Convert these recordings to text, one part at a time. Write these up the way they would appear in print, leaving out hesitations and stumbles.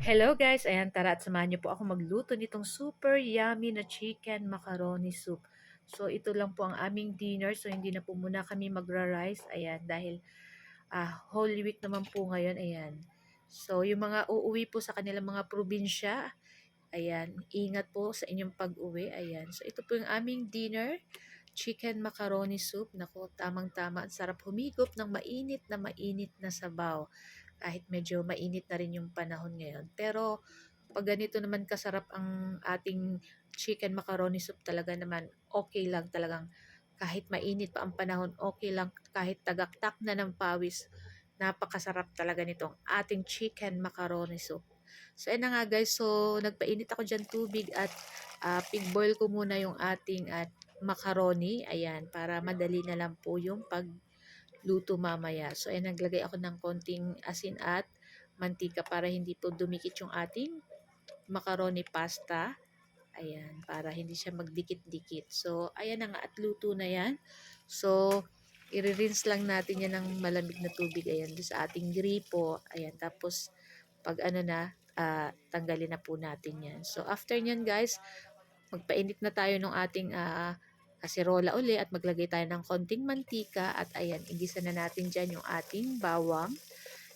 Hello guys! Ayan, tara at samahan niyo po ako magluto nitong super yummy na chicken macaroni soup. So, ito lang po ang aming dinner. So, hindi na po muna kami magra-rice. Ayan, dahil Holy Week naman po ngayon. Ayan. So, yung mga uuwi po sa kanilang mga probinsya, ayan, ingat po sa inyong pag-uwi. Ayan. So, ito po yung aming dinner. Chicken macaroni soup. Naku, tamang-tama. Ang sarap humigop ng mainit na sabaw kahit medyo mainit na rin yung panahon ngayon. Pero pag ganito naman kasarap ang ating chicken macaroni soup talaga naman, okay lang talagang kahit mainit pa ang panahon, okay lang kahit tagaktak na ng pawis, napakasarap talaga nitong ating chicken macaroni soup. So, ayan na nga guys. So, nagpainit ako dyan tubig at pig-boil ko muna yung ating at macaroni. Ayan, para madali na lang po yung luto mamaya. So, ayan, naglagay ako ng konting asin at mantika para hindi po dumikit yung ating macaroni pasta. Ayan, para hindi siya magdikit-dikit. So, ayan na nga at luto na yan. So, i-rinse lang natin yan ng malamig na tubig. Ayan, doon sa ating gripo. Ayan, tapos pag ano na, tanggalin na po natin yan. So, after nyan guys, magpainit na tayo ng ating kaserola uli at maglagay tayo ng konting mantika at ayan, igisa na natin dyan yung ating bawang.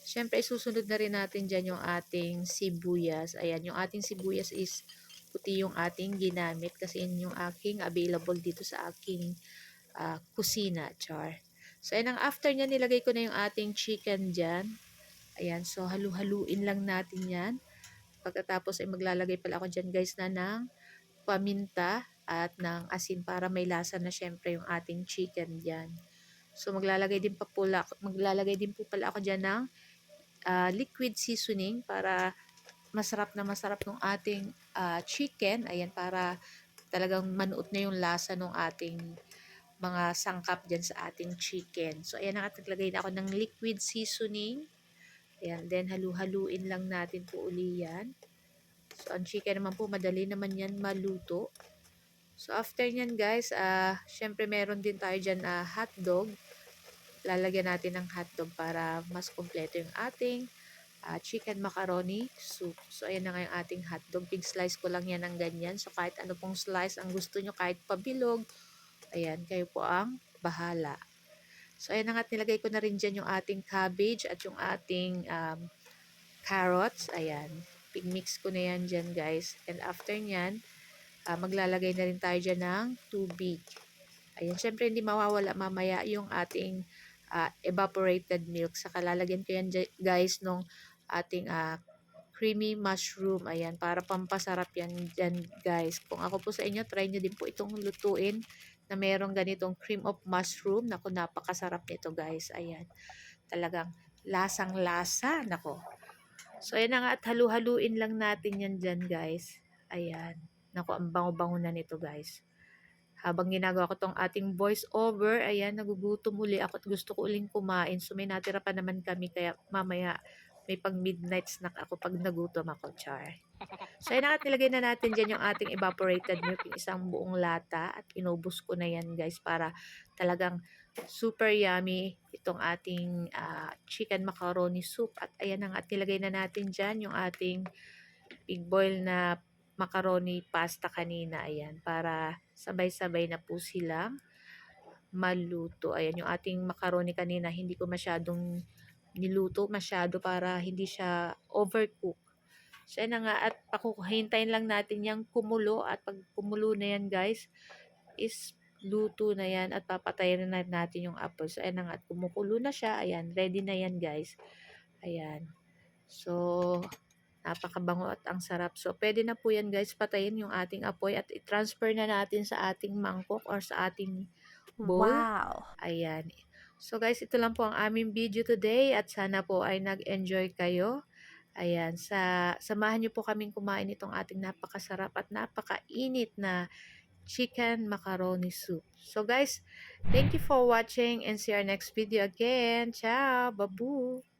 Siyempre, susunod na rin natin dyan yung ating sibuyas. Ayan, yung ating sibuyas is puti yung ating ginamit kasi yun yung aking available dito sa aking kusina, char. So, ayan, ang after nyan, nilagay ko na yung ating chicken dyan. Ayan, so halu-haluin lang natin yan. Pagkatapos ay maglalagay pala ako dyan guys na ng paminta at ng asin para may lasa na syempre yung ating chicken diyan. So maglalagay din po pala ako diyan ng liquid seasoning para masarap ng ating chicken. Ayan, para talagang manuot na yung lasa ng ating mga sangkap diyan sa ating chicken. So ayan, nakapaglagay na ako ng liquid seasoning. Ayan, then halu-haluin lang natin po uli yan. So ang chicken naman po madali naman yan maluto. So, after nyan guys, syempre meron din tayo dyan hotdog. Lalagyan natin ng hotdog para mas kompleto yung ating chicken macaroni soup. So, ayan na nga yung ating hotdog. Big slice ko lang yan ng ganyan. So, kahit ano pong slice ang gusto nyo, kahit pabilog, ayan, kayo po ang bahala. So, ayan na nga, nilagay ko na rin dyan yung ating cabbage at yung ating carrots. Ayan, big mix ko na yan dyan guys. And after nyan, maglalagay na rin tayo dyan ng tubig. Ayan, syempre hindi mawawala mamaya yung ating evaporated milk. Saka lalagyan ko yan guys nung ating creamy mushroom. Ayan, para pampasarap yan dyan guys. Kung ako po sa inyo, try nyo din po itong lutuin na merong ganitong cream of mushroom. Naku, napakasarap nito guys. Ayan, talagang lasang-lasa. Nako. So, ayan na nga at halu-haluin lang natin yan dyan guys. Ayan. Naku, ang bango-bango na nito guys. Habang ginagawa ko tong ating voice over, ayan, nagugutom uli ako at gusto ko uling kumain. So, may natira pa naman kami, kaya mamaya may pang midnight snack ako pag nagutom ako, char. So, ayan, nilagay na natin dyan yung ating evaporated milk, yung isang buong lata. At inubos ko na yan, guys, para talagang super yummy itong ating chicken macaroni soup. At ayan na nga, at nilagay na natin dyan yung ating big boil na macaroni pasta kanina. Ayan, para sabay-sabay na po silang maluto. Ayan, yung ating macaroni kanina, hindi ko masyadong niluto masyado para hindi siya overcook. So, ayan na nga, at hintayin lang natin yung kumulo. At pag kumulo na yan, guys, is luto na yan at papatayin na natin yung apple. So, ayan na nga, at kumukulo na siya. Ayan, ready na yan, guys. Ayan. So, napakabango at ang sarap. So, pwede na po yan guys, patayin yung ating apoy at i-transfer na natin sa ating mangkok or sa ating bowl. Wow! Ayan. So guys, ito lang po ang aming video today at sana po ay nag-enjoy kayo. Ayan, samahan niyo po kaming kumain itong ating napakasarap at napakainit na chicken macaroni soup. So guys, thank you for watching and see our next video again. Ciao! Babu!